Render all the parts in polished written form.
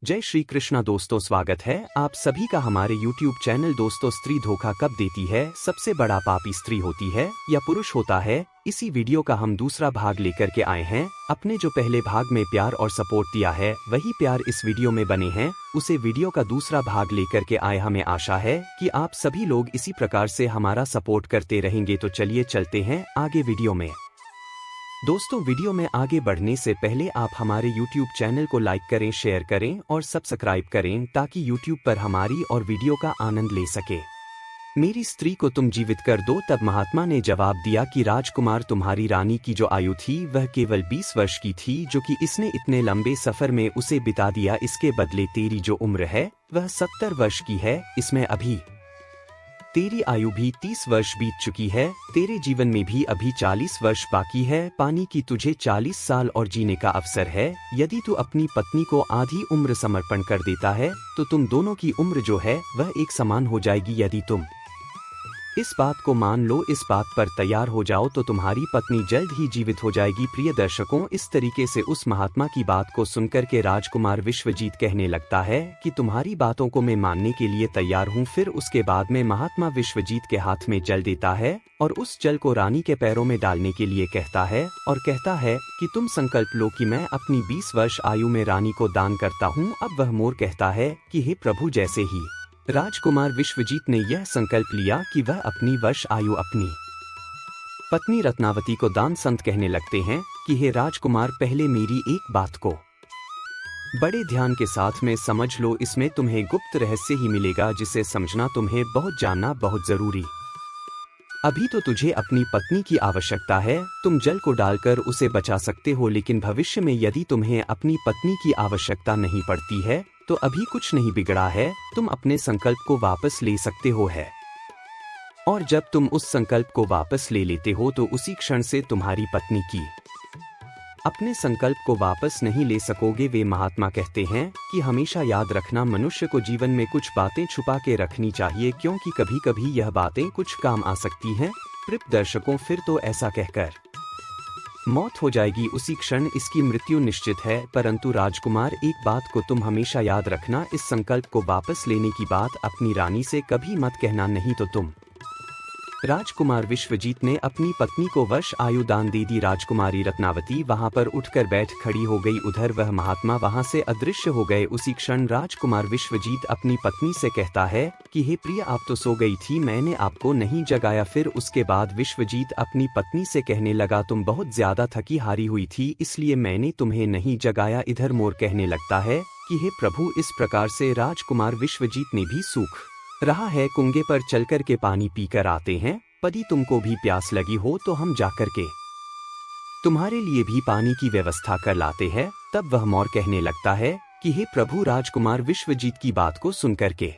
जय श्री कृष्णा दोस्तों, स्वागत है आप सभी का हमारे YouTube चैनल। दोस्तों, स्त्री धोखा कब देती है? सबसे बड़ा पापी स्त्री होती है या पुरुष होता है? इसी वीडियो का हम दूसरा भाग लेकर के आए हैं। अपने जो पहले भाग में प्यार और सपोर्ट दिया है वही प्यार इस वीडियो में बने हैं, उसे वीडियो का दूसरा भाग लेकर के आए। हमें आशा है कि आप सभी लोग इसी प्रकार से हमारा सपोर्ट करते रहेंगे। तो चलिए चलते हैं आगे वीडियो में। दोस्तों, वीडियो में आगे बढ़ने से पहले आप हमारे YouTube चैनल को लाइक करें, शेयर करें और सब्सक्राइब करें ताकि YouTube पर हमारी और वीडियो का आनंद ले सके। मेरी स्त्री को तुम जीवित कर दो। तब महात्मा ने जवाब दिया कि राजकुमार, तुम्हारी रानी की जो आयु थी वह केवल 20 वर्ष की थी, जो कि इसने इतने लंबे सफर में उसे बिता दिया। इसके बदले तेरी जो उम्र है वह 70 वर्ष की है। इसमें अभी तेरी आयु भी 30 वर्ष बीत चुकी है। तेरे जीवन में भी अभी 40 वर्ष बाकी है। पानी की तुझे 40 साल और जीने का अवसर है। यदि तू अपनी पत्नी को आधी उम्र समर्पण कर देता है तो तुम दोनों की उम्र जो है वह एक समान हो जाएगी। यदि तुम इस बात को मान लो, इस बात पर तैयार हो जाओ, तो तुम्हारी पत्नी जल्द ही जीवित हो जाएगी। प्रिय दर्शकों, इस तरीके से उस महात्मा की बात को सुनकर के राजकुमार विश्वजीत कहने लगता है कि तुम्हारी बातों को मैं मानने के लिए तैयार हूँ। फिर उसके बाद में महात्मा विश्वजीत के हाथ में जल देता है और उस जल को रानी के पैरों में डालने के लिए कहता है और कहता है कि तुम संकल्प लो कि मैं अपनी 20 वर्ष आयु में रानी को दान करता हूँ। अब वह मोर कहता है कि हे प्रभु, जैसे ही राजकुमार विश्वजीत ने यह संकल्प लिया कि वह अपनी वर्ष आयु अपनी पत्नी रत्नावती को दान, संत कहने लगते हैं कि हे राजकुमार, पहले मेरी एक बात को बड़े ध्यान के साथ में समझ लो। इसमें तुम्हें गुप्त रहस्य ही मिलेगा जिसे समझना तुम्हें बहुत जानना बहुत जरूरी। अभी तो तुझे अपनी पत्नी की आवश्यकता है, तुम जल को डालकर उसे बचा सकते हो, लेकिन भविष्य में यदि तुम्हें अपनी पत्नी की आवश्यकता नहीं पड़ती है तो अभी कुछ नहीं बिगड़ा है, तुम अपने संकल्प को वापस ले सकते हो है। और जब तुम उस संकल्प को वापस ले लेते हो तो उसी क्षण से तुम्हारी पत्नी की अपने संकल्प को वापस नहीं ले सकोगे। वे महात्मा कहते हैं कि हमेशा याद रखना, मनुष्य को जीवन में कुछ बातें छुपा के रखनी चाहिए, क्योंकि कभी कभी यह बातें कुछ काम आ सकती हैं। प्रिय दर्शकों, फिर तो ऐसा कहकर मौत हो जाएगी, उसी क्षण इसकी मृत्यु निश्चित है। परंतु राजकुमार, एक बात को तुम हमेशा याद रखना, इस संकल्प को वापस लेने की बात अपनी रानी से कभी मत कहना, नहीं तो तुम। राजकुमार विश्वजीत ने अपनी पत्नी को वर्ष आयु दान दे दी। राजकुमारी रत्नावती वहां पर उठकर बैठ खड़ी हो गई। उधर वह महात्मा वहां से अदृश्य हो गए। उसी क्षण राजकुमार विश्वजीत अपनी पत्नी से कहता है कि हे प्रिय, आप तो सो गई थी, मैंने आपको नहीं जगाया। फिर उसके बाद विश्वजीत अपनी पत्नी से कहने लगा, तुम बहुत ज्यादा थकी हारी हुई थी, इसलिए मैंने तुम्हें नहीं जगाया। इधर मोर कहने लगता है कि हे प्रभु, इस प्रकार से राजकुमार विश्वजीत ने भी सूख रहा है, कुंगे पर चलकर के पानी पीकर आते हैं। यदि तुमको भी प्यास लगी हो तो हम जाकर के तुम्हारे लिए भी पानी की व्यवस्था कर लाते हैं। तब वह मोर कहने लगता है कि हे प्रभु, राजकुमार विश्वजीत की बात को सुनकर के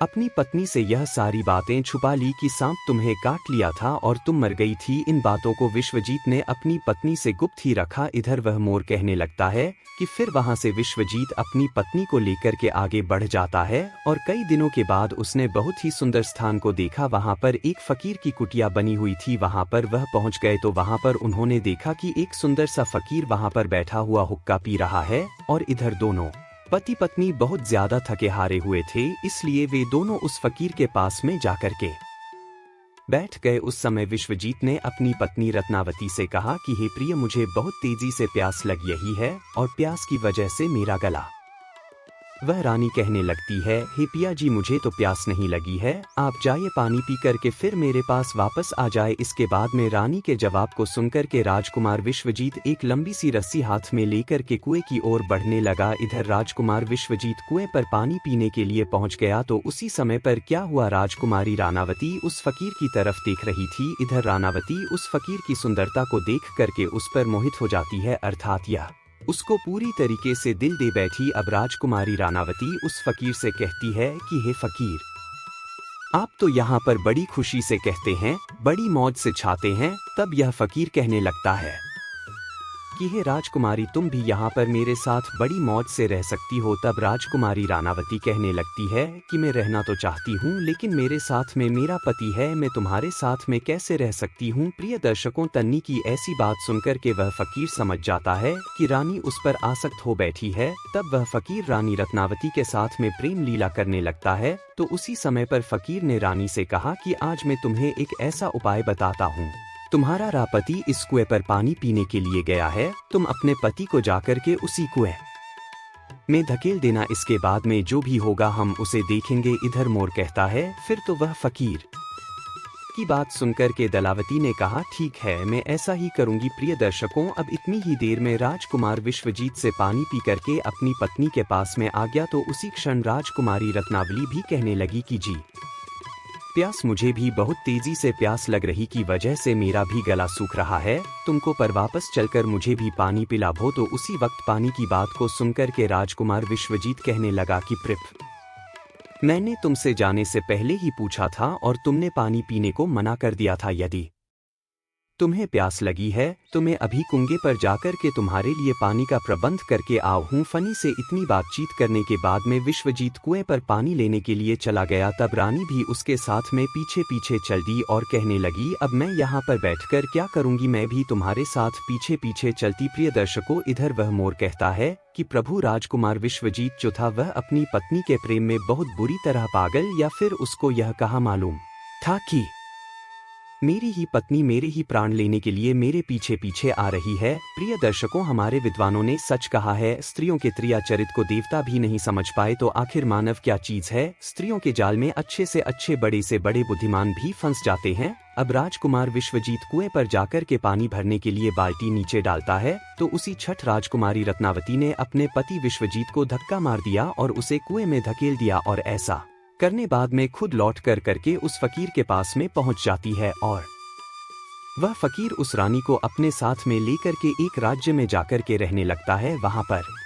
अपनी पत्नी से यह सारी बातें छुपा ली कि सांप तुम्हें काट लिया था और तुम मर गई थी। इन बातों को विश्वजीत ने अपनी पत्नी से गुप्त ही रखा। इधर वह मोर कहने लगता है कि फिर वहां से विश्वजीत अपनी पत्नी को लेकर के आगे बढ़ जाता है और कई दिनों के बाद उसने बहुत ही सुंदर स्थान को देखा। वहां पर एक फकीर की कुटिया बनी हुई थी। वहां पर वह पहुंच गए तो वहां पर उन्होंने देखा कि एक सुंदर सा फकीर वहां पर बैठा हुआ हुक्का पी रहा है और इधर दोनों पति पत्नी बहुत ज्यादा थके हारे हुए थे, इसलिए वे दोनों उस फकीर के पास में जाकर के बैठ गए। उस समय विश्वजीत ने अपनी पत्नी रत्नावती से कहा कि हे प्रिय, मुझे बहुत तेजी से प्यास लग रही है और प्यास की वजह से मेरा गला। वह रानी कहने लगती है, हे पिया जी, मुझे तो प्यास नहीं लगी है, आप जाइए पानी पी करके फिर मेरे पास वापस आ जाए। इसके बाद में रानी के जवाब को सुनकर के राजकुमार विश्वजीत एक लंबी सी रस्सी हाथ में लेकर के कुएं की ओर बढ़ने लगा। इधर राजकुमार विश्वजीत कुएं पर पानी पीने के लिए पहुंच गया तो उसी समय पर क्या हुआ, राजकुमारी रानावती उस फकीर की तरफ देख रही थी। इधर रानावती उस फकीर की सुंदरता को देख करके उस पर मोहित हो जाती है, अर्थात यह उसको पूरी तरीके से दिल दे बैठी। अब राजकुमारी रानावती उस फकीर से कहती है कि हे फकीर, आप तो यहाँ पर बड़ी खुशी से कहते हैं, बड़ी मौज से छाते हैं। तब यह फकीर कहने लगता है कि हे राजकुमारी, तुम भी यहाँ पर मेरे साथ बड़ी मौज से रह सकती हो। तब राजकुमारी रानावती कहने लगती है कि मैं रहना तो चाहती हूँ, लेकिन मेरे साथ में मेरा पति है, मैं तुम्हारे साथ में कैसे रह सकती हूँ। प्रिय दर्शकों, तन्नी की ऐसी बात सुनकर के वह फकीर समझ जाता है कि रानी उस पर आसक्त हो बैठी है। तब वह फकीर रानी रत्नावती के साथ में प्रेम लीला करने लगता है। तो उसी समय पर फकीर ने रानी से कहा कि आज मैं तुम्हें एक ऐसा उपाय बताता हूँ। तुम्हारा रापति इस कुएं पर पानी पीने के लिए गया है, तुम अपने पति को जाकर के उसी कुएं में धकेल देना, इसके बाद में जो भी होगा हम उसे देखेंगे। इधर मोर कहता है फिर तो वह फकीर की बात सुनकर के दलावती ने कहा ठीक है, मैं ऐसा ही करूंगी। प्रिय दर्शकों, अब इतनी ही देर में राजकुमार विश्वजीत से पानी पी करके अपनी पत्नी के पास में आ गया। तो उसी क्षण राजकुमारी रत्नावली भी कहने लगी कि जी प्यास, मुझे भी बहुत तेजी से प्यास लग रही की वजह से मेरा भी गला सूख रहा है, तुमको पर वापस चलकर मुझे भी पानी पिलाओ। तो उसी वक्त पानी की बात को सुनकर के राजकुमार विश्वजीत कहने लगा कि प्रिप, मैंने तुमसे जाने से पहले ही पूछा था और तुमने पानी पीने को मना कर दिया था। यदि तुम्हें प्यास लगी है तो मैं अभी कुंगे पर जाकर के तुम्हारे लिए पानी का प्रबंध करके आओ हूँ। फनी से इतनी बातचीत करने के बाद में विश्वजीत कुएं पर पानी लेने के लिए चला गया। तब रानी भी उसके साथ में पीछे पीछे चल दी और कहने लगी अब मैं यहाँ पर बैठकर क्या करूँगी, मैं भी तुम्हारे साथ पीछे पीछे चलती। प्रिय दर्शकों, इधर वह मोर कहता है कि प्रभु राजकुमार विश्वजीत जो था वह अपनी पत्नी के प्रेम में बहुत बुरी तरह पागल, या फिर उसको यह कहा मालूम था कि मेरी ही पत्नी मेरे ही प्राण लेने के लिए मेरे पीछे पीछे आ रही है। प्रिय दर्शकों, हमारे विद्वानों ने सच कहा है, स्त्रियों के त्रिया चरित को देवता भी नहीं समझ पाए तो आखिर मानव क्या चीज है। स्त्रियों के जाल में अच्छे से बड़े बुद्धिमान भी फंस जाते हैं। अब राजकुमार विश्वजीत कुएं पर जाकर के पानी भरने के लिए बाल्टी नीचे डालता है तो उसी छठ राजकुमारी रत्नावती ने अपने पति विश्वजीत को धक्का मार दिया और उसे कुएं में धकेल दिया, और ऐसा करने बाद में खुद लौट कर करके उस फकीर के पास में पहुंच जाती है। और वह फकीर उस रानी को अपने साथ में लेकर के एक राज्य में जाकर के रहने लगता है। वहां पर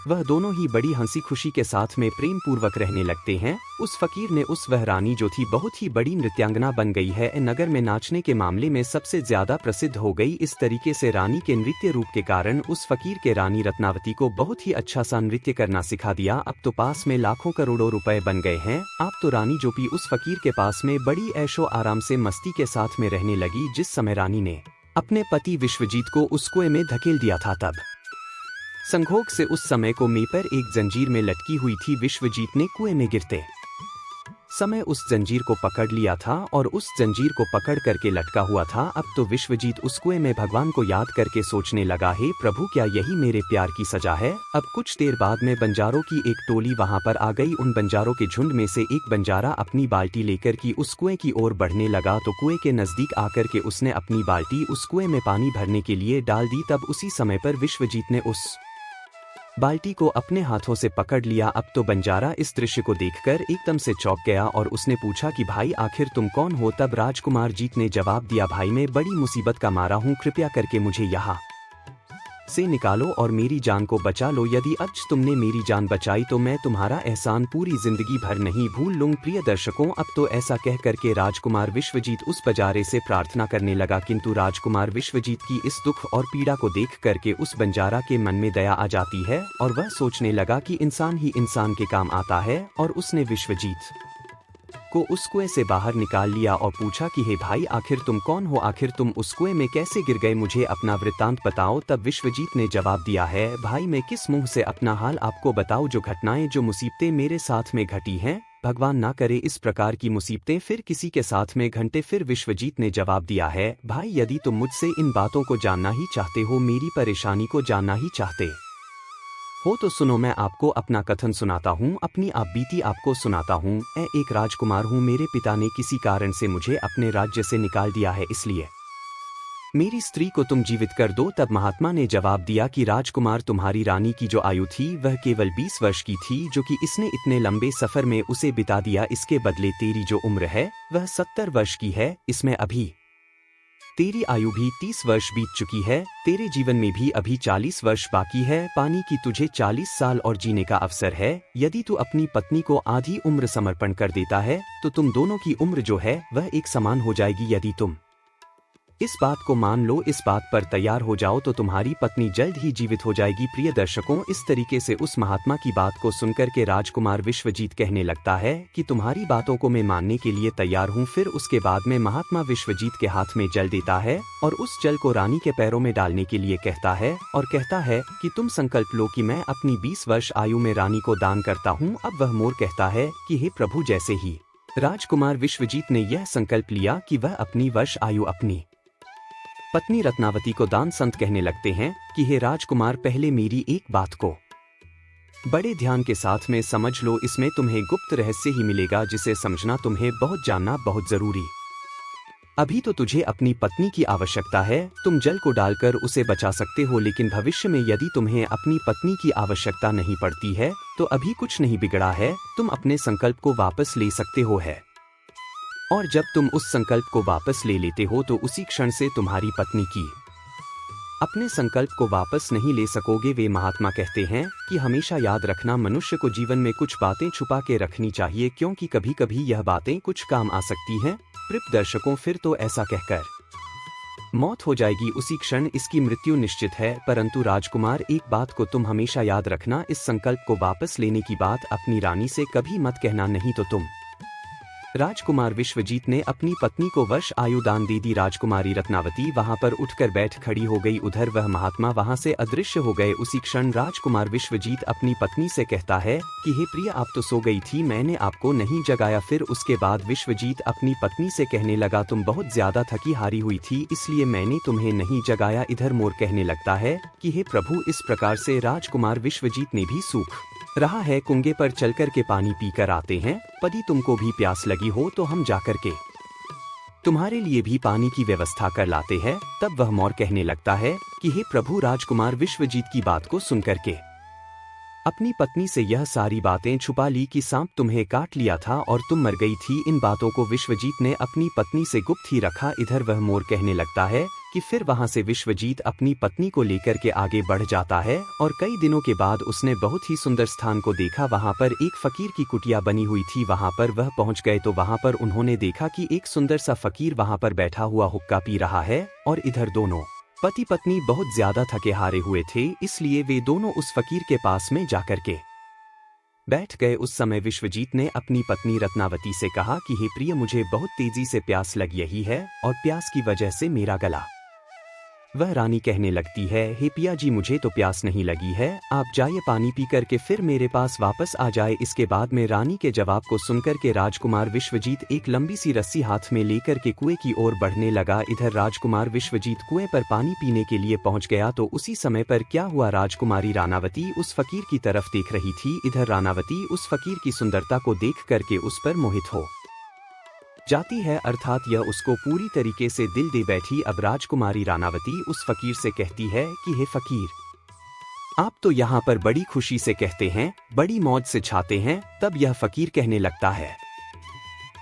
वह दोनों ही बड़ी हंसी खुशी के साथ में प्रेम पूर्वक रहने लगते हैं। उस फकीर ने वह रानी जो थी बहुत ही बड़ी नृत्यांगना बन गई है, नगर में नाचने के मामले में सबसे ज्यादा प्रसिद्ध हो गई। इस तरीके से रानी के नृत्य रूप के कारण उस फकीर के रानी रत्नावती को बहुत ही अच्छा सा नृत्य करना सिखा दिया। अब तो पास में लाखों करोड़ों रुपए बन गए हैं। अब तो रानी जो भी उस फकीर के पास में बड़ी ऐशो आराम से मस्ती के साथ में रहने लगी। जिस समय रानी ने अपने पति विश्वजीत को उस कुएं में धकेल दिया था, तब संभोग से उस समय को में पर एक जंजीर में लटकी हुई थी। विश्वजीत ने कुएं में गिरते समय उस जंजीर को पकड़ लिया था और उस जंजीर को पकड़ करके लटका हुआ था। अब तो विश्वजीत उस कुएं में भगवान को याद करके सोचने लगा, हे प्रभु, क्या यही मेरे प्यार की सजा है। अब कुछ देर बाद में बंजारों की एक टोली वहां पर आ गई। उन बंजारों के झुंड में से एक बंजारा अपनी बाल्टी लेकर की उस कुएं की ओर बढ़ने लगा। तो कुएं के नजदीक आकर के उसने अपनी बाल्टी उस कुएं में पानी भरने के लिए डाल दी। तब उसी समय पर विश्वजीत ने उस बाल्टी को अपने हाथों से पकड़ लिया। अब तो बंजारा इस दृश्य को देखकर एकदम से चौंक गया और उसने पूछा कि भाई, आखिर तुम कौन हो। तब राजकुमार जीत ने जवाब दिया, भाई मैं बड़ी मुसीबत का मारा हूँ, कृपया करके मुझे यहाँ से निकालो और मेरी जान को बचा लो। यदि आज तुमने मेरी जान बचाई तो मैं तुम्हारा एहसान पूरी जिंदगी भर नहीं भूल लूँ। प्रिय दर्शकों, अब तो ऐसा कह करके राजकुमार विश्वजीत उस बंजारे से प्रार्थना करने लगा, किंतु राजकुमार विश्वजीत की इस दुख और पीड़ा को देख करके उस बंजारा के मन में दया आ जाती है और वह सोचने लगा कि इंसान ही इंसान के काम आता है। और उसने विश्वजीत को उस कुएं से बाहर निकाल लिया और पूछा कि हे भाई, आखिर तुम कौन हो, आखिर तुम उस कुएं में कैसे गिर गए, मुझे अपना वृत्तांत बताओ। तब विश्वजीत ने जवाब दिया है, भाई मैं किस मुंह से अपना हाल आपको बताऊं, जो घटनाएं जो मुसीबतें मेरे साथ में घटी हैं, भगवान ना करे इस प्रकार की मुसीबतें फिर किसी के साथ में घंटे। फिर विश्वजीत ने जवाब दिया है, भाई यदि तुम मुझसे इन बातों को जानना ही चाहते हो, मेरी परेशानी को जानना ही चाहते हो तो सुनो, मैं आपको अपना कथन सुनाता हूँ, अपनी आप बीती आपको सुनाता हूँ। मैं एक राजकुमार हूँ, मेरे पिता ने किसी कारण से मुझे अपने राज्य से निकाल दिया है, इसलिए मेरी स्त्री को तुम जीवित कर दो। तब महात्मा ने जवाब दिया कि राजकुमार, तुम्हारी रानी की जो आयु थी वह केवल 20 वर्ष की थी, जो कि इसने इतने लंबे सफर में उसे बिता दिया। इसके बदले तेरी जो उम्र है वह 70 वर्ष की है, इसमें अभी तेरी आयु भी 30 वर्ष बीत चुकी है, तेरे जीवन में भी अभी 40 वर्ष बाकी है। पानी की तुझे 40 साल और जीने का अवसर है। यदि तू अपनी पत्नी को आधी उम्र समर्पण कर देता है तो तुम दोनों की उम्र जो है वह एक समान हो जाएगी। यदि तुम इस बात को मान लो, इस बात पर तैयार हो जाओ तो तुम्हारी पत्नी जल्द ही जीवित हो जाएगी। प्रिय दर्शकों, इस तरीके से उस महात्मा की बात को सुनकर के राजकुमार विश्वजीत कहने लगता है कि तुम्हारी बातों को मैं मानने के लिए तैयार हूँ। फिर उसके बाद में महात्मा विश्वजीत के हाथ में जल देता है और उस जल को रानी के पैरों में डालने के लिए कहता है और कहता है कि तुम संकल्प लो कि मैं अपनी 20 वर्ष आयु में रानी को दान करता हूँ। अब वह मोर कहता है कि हे प्रभु, जैसे ही राजकुमार विश्वजीत ने यह संकल्प लिया कि वह अपनी वर्ष आयु अपनी पत्नी रत्नावती को दान, संत कहने लगते हैं कि हे राजकुमार, पहले मेरी एक बात को बड़े ध्यान के साथ में समझ लो। इसमें तुम्हें गुप्त रहस्य ही मिलेगा जिसे समझना तुम्हें बहुत जानना बहुत जरूरी। अभी तो तुझे अपनी पत्नी की आवश्यकता है, तुम जल को डालकर उसे बचा सकते हो, लेकिन भविष्य में यदि तुम्हें अपनी पत्नी की आवश्यकता नहीं पड़ती है तो अभी कुछ नहीं बिगड़ा है, तुम अपने संकल्प को वापस ले सकते हो है। और जब तुम उस संकल्प को वापस ले लेते हो तो उसी क्षण से तुम्हारी पत्नी की अपने संकल्प को वापस नहीं ले सकोगे। वे महात्मा कहते हैं कि हमेशा याद रखना, मनुष्य को जीवन में कुछ बातें छुपा के रखनी चाहिए, क्योंकि कभी कभी यह बातें कुछ काम आ सकती हैं। प्रिय दर्शकों, फिर तो ऐसा कहकर मौत हो जाएगी, उसी क्षण इसकी मृत्यु निश्चित है। परंतु राजकुमार, एक बात को तुम हमेशा याद रखना, इस संकल्प को वापस लेने की बात अपनी रानी से कभी मत कहना, नहीं तो तुम। राजकुमार विश्वजीत ने अपनी पत्नी को वर्ष आयु दान दे दी। राजकुमारी रत्नावती वहां पर उठकर बैठ खड़ी हो गई, उधर वह महात्मा वहां से अदृश्य हो गए। उसी क्षण राजकुमार विश्वजीत अपनी पत्नी से कहता है कि हे प्रिय, आप तो सो गई थी, मैंने आपको नहीं जगाया। फिर उसके बाद विश्वजीत अपनी पत्नी से कहने लगा, तुम बहुत ज्यादा थकी हारी हुई थी, इसलिए मैंने तुम्हें नहीं जगाया। इधर मोर कहने लगता है कि हे प्रभु, इस प्रकार से राजकुमार विश्वजीत ने भी सूख रहा है, कुंगे पर चलकर के पानी पीकर आते हैं। पति, तुमको भी प्यास लगी हो तो हम जाकर के तुम्हारे लिए भी पानी की व्यवस्था कर लाते हैं। तब वह मोर कहने लगता है कि हे प्रभु, राजकुमार विश्वजीत की बात को सुनकर के अपनी पत्नी से यह सारी बातें छुपा ली कि सांप तुम्हें काट लिया था और तुम मर गई थी। इन बातों को विश्वजीत ने अपनी पत्नी से गुप्त ही रखा। इधर वह मोर कहने लगता है कि फिर वहां से विश्वजीत अपनी पत्नी को लेकर के आगे बढ़ जाता है और कई दिनों के बाद उसने बहुत ही सुंदर स्थान को देखा। वहां पर एक फकीर की कुटिया बनी हुई थी, वहां पर वह पहुंच गए तो वहां पर उन्होंने देखा कि एक सुंदर सा फकीर वहां पर बैठा हुआ हुक्का पी रहा है और इधर दोनों पति पत्नी बहुत ज्यादा थके हारे हुए थे, इसलिए वे दोनों उस फकीर के पास में जाकर के बैठ गए। उस समय विश्वजीत ने अपनी पत्नी रत्नावती से कहा कि हे प्रिय, मुझे बहुत तेजी से प्यास लग रही है और प्यास की वजह से मेरा गला। वह रानी कहने लगती है, हे पिया जी, मुझे तो प्यास नहीं लगी है, आप जाइए पानी पी करके फिर मेरे पास वापस आ जाए। इसके बाद में रानी के जवाब को सुनकर के राजकुमार विश्वजीत एक लंबी सी रस्सी हाथ में लेकर के कुएं की ओर बढ़ने लगा। इधर राजकुमार विश्वजीत कुएं पर पानी पीने के लिए पहुंच गया तो उसी समय पर क्या हुआ, राजकुमारी रानावती उस फकीर की तरफ देख रही थी। इधर रानावती उस फकीर की सुंदरता को देख करके उस पर मोहित हो जाती है, अर्थात यह उसको पूरी तरीके से दिल दे बैठी। अब राजकुमारी रानावती उस फकीर से कहती है कि हे फकीर, आप तो यहाँ पर बड़ी खुशी से कहते हैं, बड़ी मौज से छाते हैं। तब यह फकीर कहने लगता है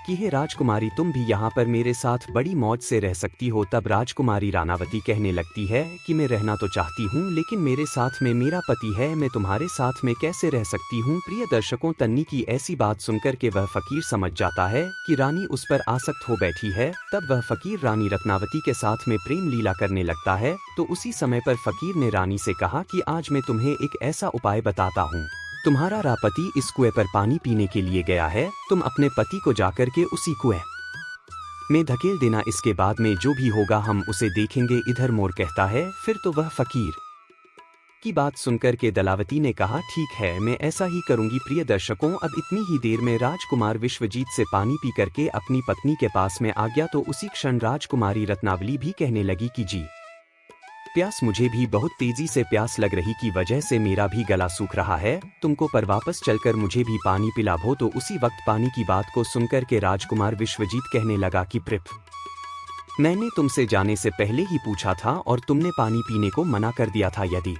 कि हे राजकुमारी, तुम भी यहाँ पर मेरे साथ बड़ी मौज से रह सकती हो। तब राजकुमारी रानावती कहने लगती है कि मैं रहना तो चाहती हूँ, लेकिन मेरे साथ में मेरा पति है, मैं तुम्हारे साथ में कैसे रह सकती हूँ। प्रिय दर्शकों, तन्नी की ऐसी बात सुनकर के वह फकीर समझ जाता है कि रानी उस पर आसक्त हो बैठी है। तब वह फकीर रानी रत्नावती के साथ में प्रेम लीला करने लगता है। तो उसी समय पर फकीर ने रानी से कहा कि आज मैं तुम्हें एक ऐसा उपाय बताता हूँ, तुम्हारा रापति इस कुएं पर पानी पीने के लिए गया है, तुम अपने पति को जाकर के उसी कुएं में धकेल देना, इसके बाद में जो भी होगा हम उसे देखेंगे। इधर मोर कहता है, फिर तो वह फकीर की बात सुनकर के दलावती ने कहा, ठीक है, मैं ऐसा ही करूंगी। प्रिय दर्शकों, अब इतनी ही देर में राजकुमार विश्वजीत से पानी पी करके अपनी पत्नी के पास में आ गया तो उसी क्षण राजकुमारी रत्नावली भी कहने लगी कि जी, प्यास मुझे भी बहुत तेजी से प्यास लग रही की वजह से मेरा भी गला सूख रहा है, तुमको पर वापस चलकर मुझे भी पानी पिलाओ। तो उसी वक्त पानी की बात को सुनकर के राजकुमार विश्वजीत कहने लगा कि प्रिप, मैंने तुमसे जाने से पहले ही पूछा था और तुमने पानी पीने को मना कर दिया था। यदि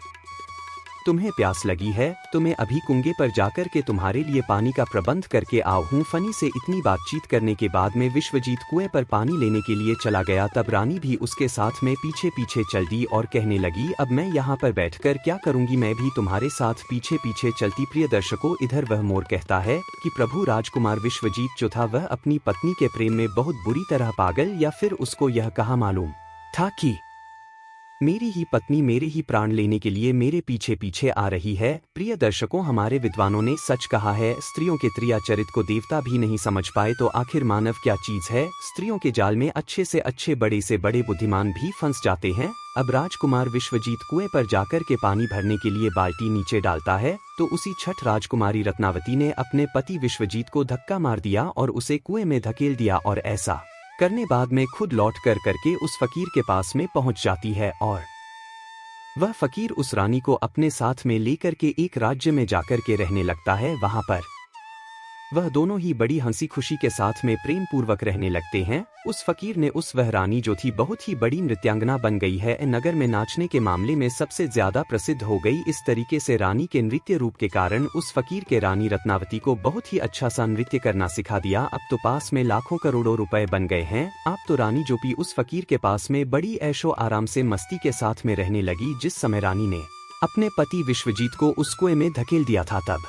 तुम्हें प्यास लगी है तो मैं अभी कुंगे पर जाकर के तुम्हारे लिए पानी का प्रबंध करके आऊ हूँ। फनी से इतनी बातचीत करने के बाद में विश्वजीत कुएं पर पानी लेने के लिए चला गया। तब रानी भी उसके साथ में पीछे पीछे चल दी और कहने लगी, अब मैं यहाँ पर बैठकर क्या करूंगी, मैं भी तुम्हारे साथ पीछे पीछे चलती। प्रिय दर्शकों, इधर वह मोर कहता है कि प्रभु, राजकुमार विश्वजीत जो था वह अपनी पत्नी के प्रेम में बहुत बुरी तरह पागल, या फिर उसको यह कहा मालूम था कि मेरी ही पत्नी मेरे ही प्राण लेने के लिए मेरे पीछे पीछे आ रही है। प्रिय दर्शकों, हमारे विद्वानों ने सच कहा है, स्त्रियों के त्रियाचरित को देवता भी नहीं समझ पाए तो आखिर मानव क्या चीज है। स्त्रियों के जाल में अच्छे से अच्छे बड़े से बड़े बुद्धिमान भी फंस जाते हैं। अब राजकुमार विश्वजीत कुएं पर जाकर के पानी भरने के लिए बाल्टी नीचे डालता है तो उसी छठ राजकुमारी रत्नावती ने अपने पति विश्वजीत को धक्का मार दिया और उसे कुएं में धकेल दिया और ऐसा करने बाद में खुद लौट करके उस फकीर के पास में पहुंच जाती है और वह फकीर उस रानी को अपने साथ में लेकर के एक राज्य में जाकर के रहने लगता है। वहां पर वह दोनों ही बड़ी हंसी खुशी के साथ में प्रेम पूर्वक रहने लगते हैं। उस फकीर ने उस वह रानी जो थी बहुत ही बड़ी नृत्यांगना बन गई है, नगर में नाचने के मामले में सबसे ज्यादा प्रसिद्ध हो गई। इस तरीके से रानी के नृत्य रूप के कारण उस फकीर के रानी रत्नावती को बहुत ही अच्छा सा नृत्य करना सिखा दिया। अब तो पास में लाखों करोड़ों रुपए बन गए हैं। अब तो रानी जोपी उस फकीर के पास में बड़ी ऐशो आराम से मस्ती के साथ में रहने लगी। जिस समय रानी ने अपने पति विश्वजीत को उस कुएं में धकेल दिया था तब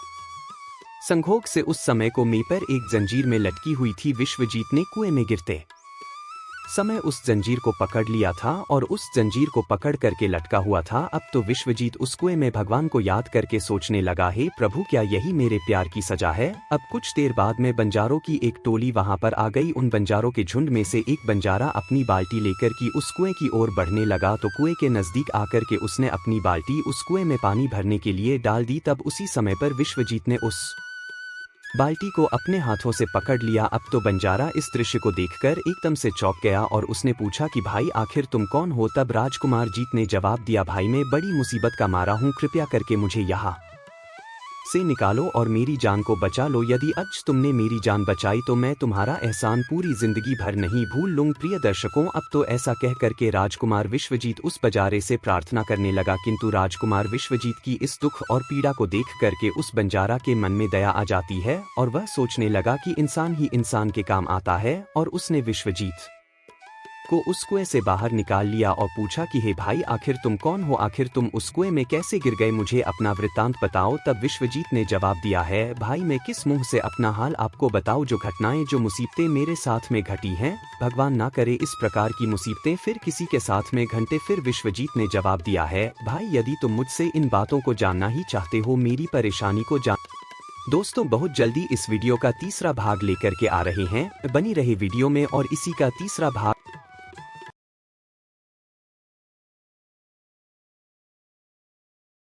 संभोग से उस समय को में पर एक जंजीर में लटकी हुई थी। विश्वजीत ने कुएं में गिरते समय उस जंजीर को पकड़ लिया था और उस जंजीर को पकड़ करके लटका हुआ था। अब तो विश्वजीत उस कुएं में भगवान को याद करके सोचने लगा, हे प्रभु, क्या यही मेरे प्यार की सजा है। अब कुछ देर बाद में बंजारों की एक टोली वहां पर आ गई। उन बंजारों के झुंड में से एक बंजारा अपनी बाल्टी लेकर की उस कुएं की ओर बढ़ने लगा तो कुएं के नजदीक आकर के उसने अपनी बाल्टी उस कुएं में पानी भरने के लिए डाल दी। तब उसी समय पर विश्वजीत ने उस बाल्टी को अपने हाथों से पकड़ लिया। अब तो बंजारा इस दृश्य को देखकर एकदम से चौंक गया और उसने पूछा कि भाई, आखिर तुम कौन हो। तब राजकुमार जीत ने जवाब दिया, भाई मैं बड़ी मुसीबत का मारा हूँ, कृपया करके मुझे यहाँ से निकालो और मेरी जान को बचा लो। यदि आज तुमने मेरी जान बचाई तो मैं तुम्हारा एहसान पूरी जिंदगी भर नहीं भूल लूँ। प्रिय दर्शकों, अब तो ऐसा कह करके राजकुमार विश्वजीत उस बंजारे से प्रार्थना करने लगा, किंतु राजकुमार विश्वजीत की इस दुख और पीड़ा को देख करके उस बंजारा के मन में दया आ जाती है और वह सोचने लगा कि इंसान ही इंसान के काम आता है। और उसने विश्वजीत को उस कुएं से बाहर निकाल लिया और पूछा कि हे भाई, आखिर तुम कौन हो, आखिर तुम उस कुएं में कैसे गिर गए, मुझे अपना वृत्तांत बताओ। तब विश्वजीत ने जवाब दिया है, भाई मैं किस मुंह से अपना हाल आपको बताऊं। जो घटनाएं जो मुसीबतें मेरे साथ में घटी हैं, भगवान ना करे इस प्रकार की मुसीबतें फिर किसी के साथ में घंटे। फिर विश्वजीत ने जवाब दिया है, भाई यदि तुम मुझसे इन बातों को जानना ही चाहते हो, मेरी परेशानी को जान। दोस्तों, बहुत जल्दी इस वीडियो का तीसरा भाग लेकर के आ रहे हैं, बनी रहे वीडियो में और इसी का तीसरा भाग